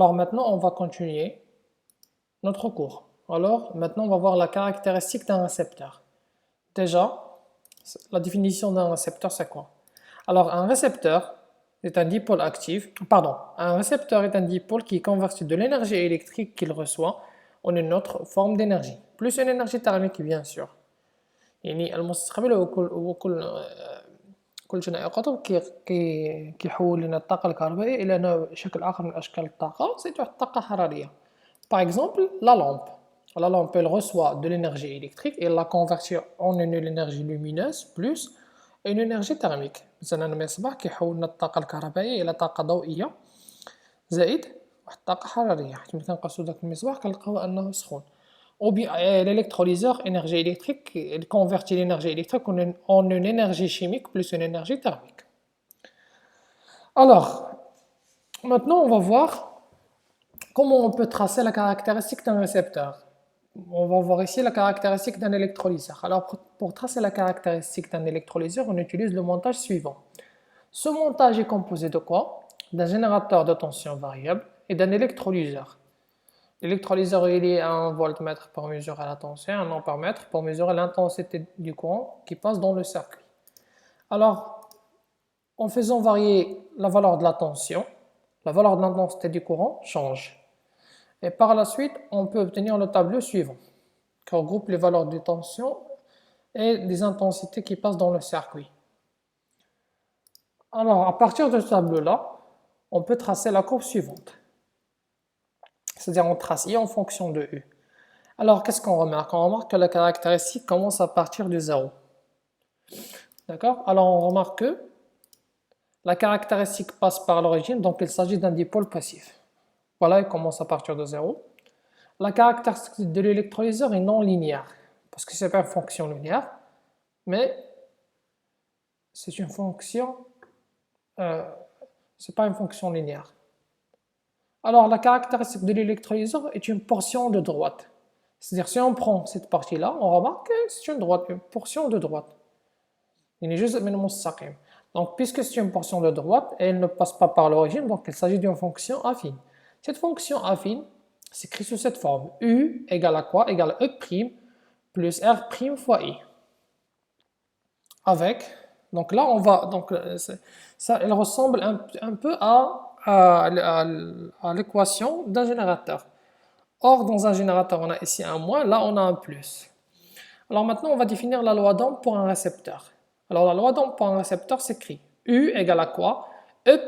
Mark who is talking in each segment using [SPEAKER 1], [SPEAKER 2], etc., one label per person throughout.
[SPEAKER 1] Alors maintenant, on va continuer notre cours. Alors maintenant, on va voir la caractéristique d'un récepteur. Déjà, la définition d'un récepteur, c'est quoi? Alors un récepteur est un dipôle actif, pardon, un récepteur est un dipôle qui convertit de l'énergie électrique qu'il reçoit en une autre forme d'énergie, plus une énergie thermique bien sûr. يعني المستقبل هو كل شيء قطب كيحول لنا الطاقة الكهربائية إلى شكل آخر من أشكال الطاقة سيتعد طاقة حرارية. Par exemple, la lampe. La lampe, elle reçoit de l'énergie électrique et elle la convertit en une énergie lumineuse plus une énergie thermique. مثلا المصباح كيحول لنا الطاقة الكهربائية إلى طاقة ضوئية زائد واحد الطاقة حرارية. حيت ملي كنقصو داك المصباح كنلقاو أنه سخون. Ou bien l'électrolyseur, énergie électrique, il convertit l'énergie électrique en une énergie chimique plus une énergie thermique. Alors, maintenant on va voir comment on peut tracer la caractéristique d'un récepteur. On va voir ici la caractéristique d'un électrolyseur. Alors, pour tracer la caractéristique d'un électrolyseur, on utilise le montage suivant. Ce montage est composé de quoi? D'un générateur de tension variable et d'un électrolyseur. L'électrolyseur il est à 1 voltmètre pour mesurer la tension, 1 ampèremètre pour mesurer l'intensité du courant qui passe dans le circuit. Alors, en faisant varier la valeur de la tension, la valeur de l'intensité du courant change. Et par la suite, on peut obtenir le tableau suivant, qui regroupe les valeurs de tension et des intensités qui passent dans le circuit. Alors, à partir de ce tableau-là, on peut tracer la courbe suivante. C'est-à-dire on trace I en fonction de U. Alors, qu'est-ce qu'on remarque? On remarque que la caractéristique commence à partir de 0. D'accord? Alors, on remarque que la caractéristique passe par l'origine, donc il s'agit d'un dipôle passif. Voilà, il commence à partir de 0. La caractéristique de l'électrolyseur est non linéaire, parce que ce n'est pas une fonction linéaire, mais c'est une fonction, c'est pas une fonction linéaire. Alors, la caractéristique de l'électrolyseur est une portion de droite. C'est-à-dire, si on prend cette partie-là, on remarque que c'est une portion de droite. Il est juste مستقيم. Donc, puisque c'est une portion de droite, et elle ne passe pas par l'origine, donc il s'agit d'une fonction affine. Cette fonction affine s'écrit sous cette forme. U égale à quoi? Égale à E' plus R' fois I. Avec, donc là, on va, donc ça, elle ressemble un peu à l'équation d'un générateur. Or, dans un générateur, on a ici un moins, là, on a un plus. Alors maintenant, on va définir la loi d'Ohm pour un récepteur. Alors, la loi d'Ohm pour un récepteur s'écrit U égale à quoi? E'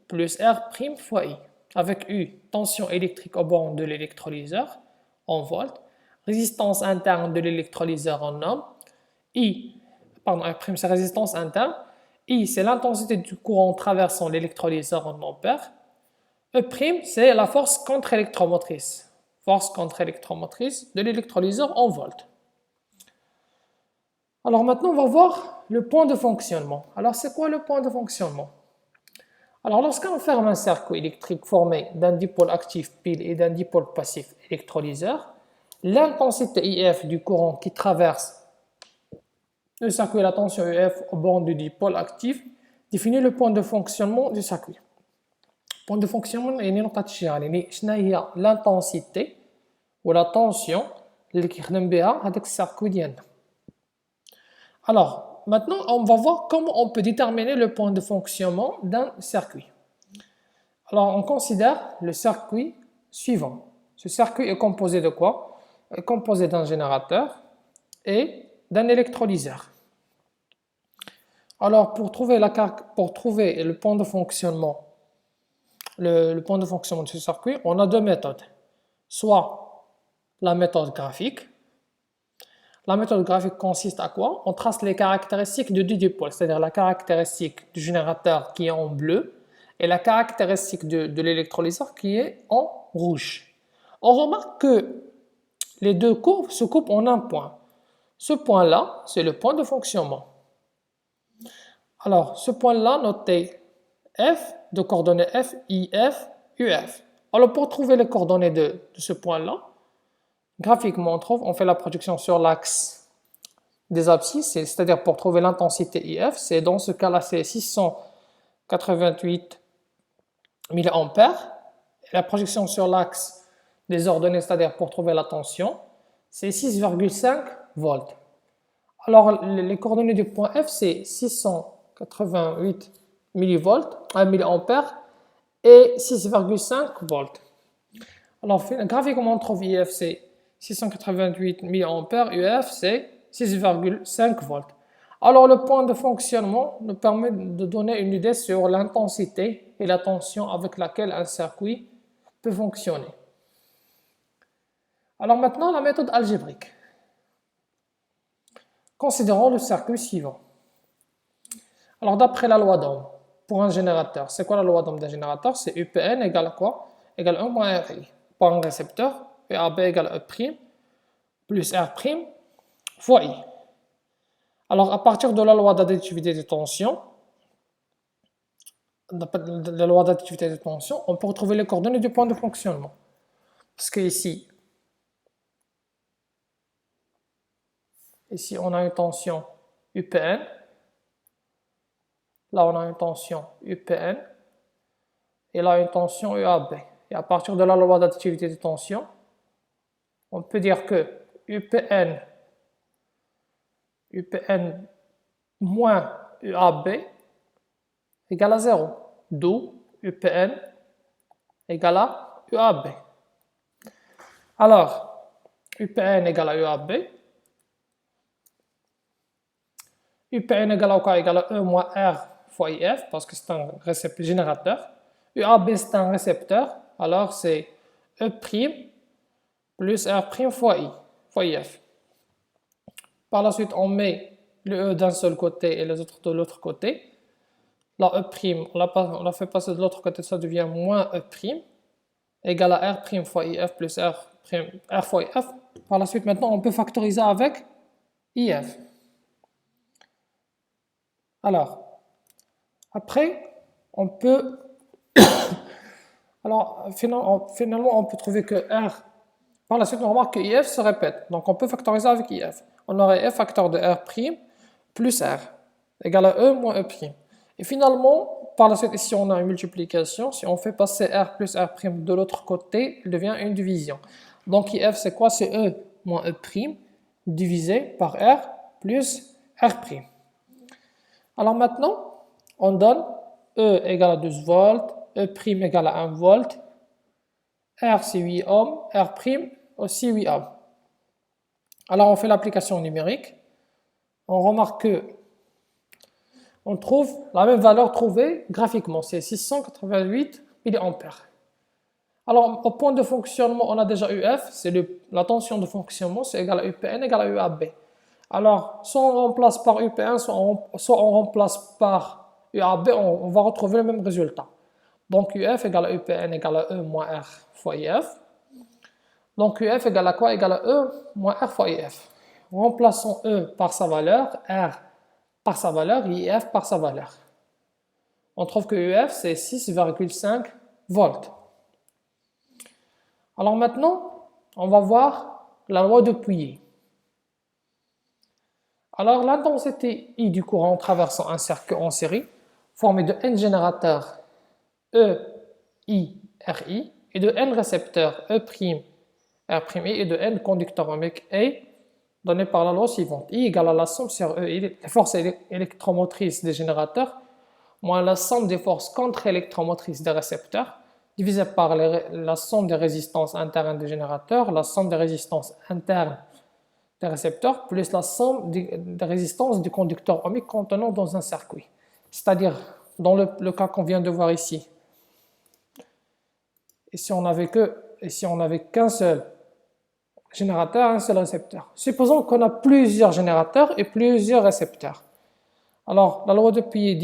[SPEAKER 1] plus R' fois I. Avec U, tension électrique au borne de l'électrolyseur, en volts, résistance interne de l'électrolyseur en ohms, R' c'est résistance interne, I c'est l'intensité du courant traversant l'électrolyseur en ampères, E' c'est la force contre-électromotrice de l'électrolyseur en volts. Alors maintenant on va voir le point de fonctionnement. Alors c'est quoi le point de fonctionnement? Alors lorsqu'on ferme un circuit électrique formé d'un dipôle actif pile et d'un dipôle passif électrolyseur, l'intensité IF du courant qui traverse le circuit et la tension EF au borne du dipôle actif définit le point de fonctionnement du circuit. Point de fonctionnement est l'intensité ou la tension اللي كيخدم بها هذاك السيركوي ديالنا. Alors, maintenant, on va voir comment on peut déterminer le point de fonctionnement d'un circuit. Alors, on considère le circuit suivant. Ce circuit est composé de quoi? Il est composé d'un générateur et d'un électrolyseur. Alors, pour trouver le point de fonctionnement, le point de fonctionnement de ce circuit, on a deux méthodes. Soit la méthode graphique. La méthode graphique consiste à quoi? On trace les caractéristiques de deux dipôles, c'est-à-dire la caractéristique du générateur qui est en bleu et la caractéristique de l'électrolyseur qui est en rouge. On remarque que les deux courbes se coupent en un point. Ce point-là, c'est le point de fonctionnement. Alors, ce point-là, notez F, de coordonnées F, IF, UF. Alors, pour trouver les coordonnées de ce point-là, graphiquement, on fait la projection sur l'axe des abscisses, c'est-à-dire pour trouver l'intensité IF, c'est dans ce cas-là, c'est 688 mA la projection sur l'axe des ordonnées, c'est-à-dire pour trouver la tension, c'est 6,5 volts. Alors, les coordonnées du point F, c'est 688 millivolts, 1 milliampère, et 6,5 volts. Alors, graphiquement, on trouve IF, c'est 688 milliampères, UF, c'est 6,5 volts. Alors, le point de fonctionnement nous permet de donner une idée sur l'intensité et la tension avec laquelle un circuit peut fonctionner. Alors maintenant, la méthode algébrique. Considérons le circuit suivant. Alors, d'après la loi d'Ohm, pour un générateur, c'est quoi la loi d'Ohm d'un générateur? C'est UPN égale à quoi? Égale 1 moins RI. Pour un récepteur, UAB égale E' plus R' fois I. Alors, à partir de la loi d'additivité des tensions, on peut retrouver les coordonnées du point de fonctionnement. Parce que ici, on a une tension UPN. Là, on a une tension UPN. Et là, une tension UAB. Et à partir de la loi d'additivité des tensions, on peut dire que UPN moins UAB égale à 0. D'où UPN égale à UAB. Alors, UPN égale à UAB. UPN égale à quoi? Égale à E moins R fois IF, parce que c'est un générateur. UAB, c'est un récepteur, alors c'est E' plus R' fois I, fois IF. Par la suite, on met le E d'un seul côté et les autres de l'autre côté. La E', on l'a fait passer de l'autre côté, ça devient moins E', égale à R' fois IF plus R fois IF. Par la suite, maintenant, on peut factoriser avec IF. Alors, après, on peut... Alors, finalement, on peut trouver que R... Par la suite, on remarque que IF se répète. Donc, on peut factoriser avec IF. On aurait F facteur de R' plus R égale à E moins E'. Et finalement, par la suite, ici, on a une multiplication. Si on fait passer R plus R' de l'autre côté, il devient une division. Donc, IF, c'est quoi? C'est E moins E' divisé par R plus R'. Alors maintenant, on donne E égale à 12 volts, E' égale à 1 volt, R c'est 8 ohms, R' aussi 8 ohms. Alors on fait l'application numérique, on remarque que on trouve la même valeur trouvée graphiquement, c'est 688 mA. Alors au point de fonctionnement, on a déjà UF, c'est la tension de fonctionnement, c'est égal à UPN égale à UAB. Alors, soit on remplace par UPN, soit on remplace par UAB, on va retrouver le même résultat. Donc UF égale à UPN égale à E moins R fois IF. Donc UF égale à quoi? Égale à E moins R fois IF. Remplaçons E par sa valeur, R par sa valeur, IF par sa valeur. On trouve que UF c'est 6,5 volts. Alors maintenant, on va voir la loi de Pouillet. Alors l'intensité I du courant traversant un cercle en série, formé de N générateurs E, I, RI, et de N récepteurs E', R', et de N conducteurs ohmiques A, donné par la loi suivante. I égale à la somme sur E, les forces électromotrices des générateurs, moins la somme des forces contre-électromotrices des récepteurs, divisé par la somme des résistances internes des générateurs, la somme des résistances internes des récepteurs, plus la somme des résistances du conducteur ohmique contenant dans un circuit. C'est-à-dire, dans le cas qu'on vient de voir ici, et si on n'avait qu'un seul générateur, un seul récepteur. Supposons qu'on a plusieurs générateurs et plusieurs récepteurs. Alors, la loi de Pouillet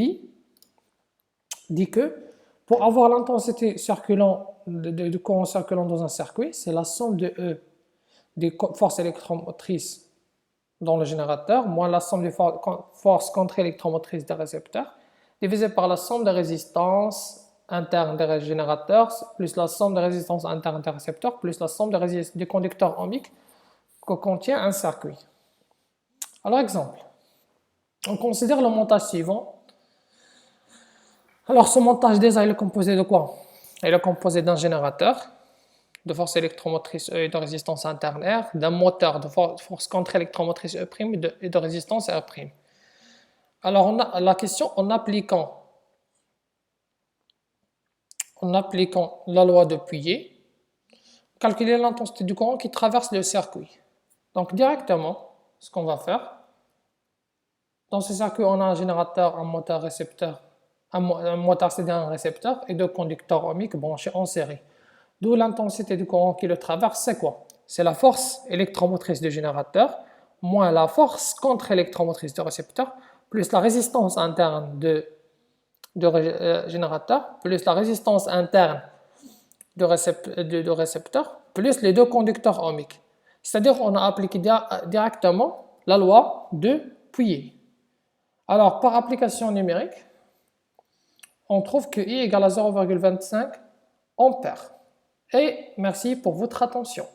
[SPEAKER 1] dit que pour avoir l'intensité de courant circulant dans un circuit, c'est la somme de E des forces électromotrices dans le générateur, moins la somme des forces contre-électromotrices des récepteurs, divisé par la somme des résistances internes des générateurs, plus la somme des résistances internes des récepteurs, plus la somme des conducteurs ohmiques que contient un circuit. Alors, exemple. On considère le montage suivant. Alors, ce montage déjà, il est composé de quoi? Il est composé d'un générateur de force électromotrice E et de résistance interne R, d'un moteur de force contre-électromotrice E' et de résistance R'. Alors, on a la question en appliquant la loi de Pouillet, calculer l'intensité du courant qui traverse le circuit. Donc, directement, ce qu'on va faire, dans ce circuit, on a un générateur, un moteur récepteur, un moteur c'est-à-dire un récepteur et deux conducteurs ohmiques branchés en série. D'où l'intensité du courant qui le traverse, c'est quoi? C'est la force électromotrice du générateur moins la force contre-électromotrice du récepteur plus la résistance interne de générateur plus la résistance interne de récepteur plus les deux conducteurs ohmiques. C'est-à-dire qu'on a appliqué directement la loi de Pouillet. Alors, par application numérique, on trouve que I égale à 0,25 ampères. Et merci pour votre attention.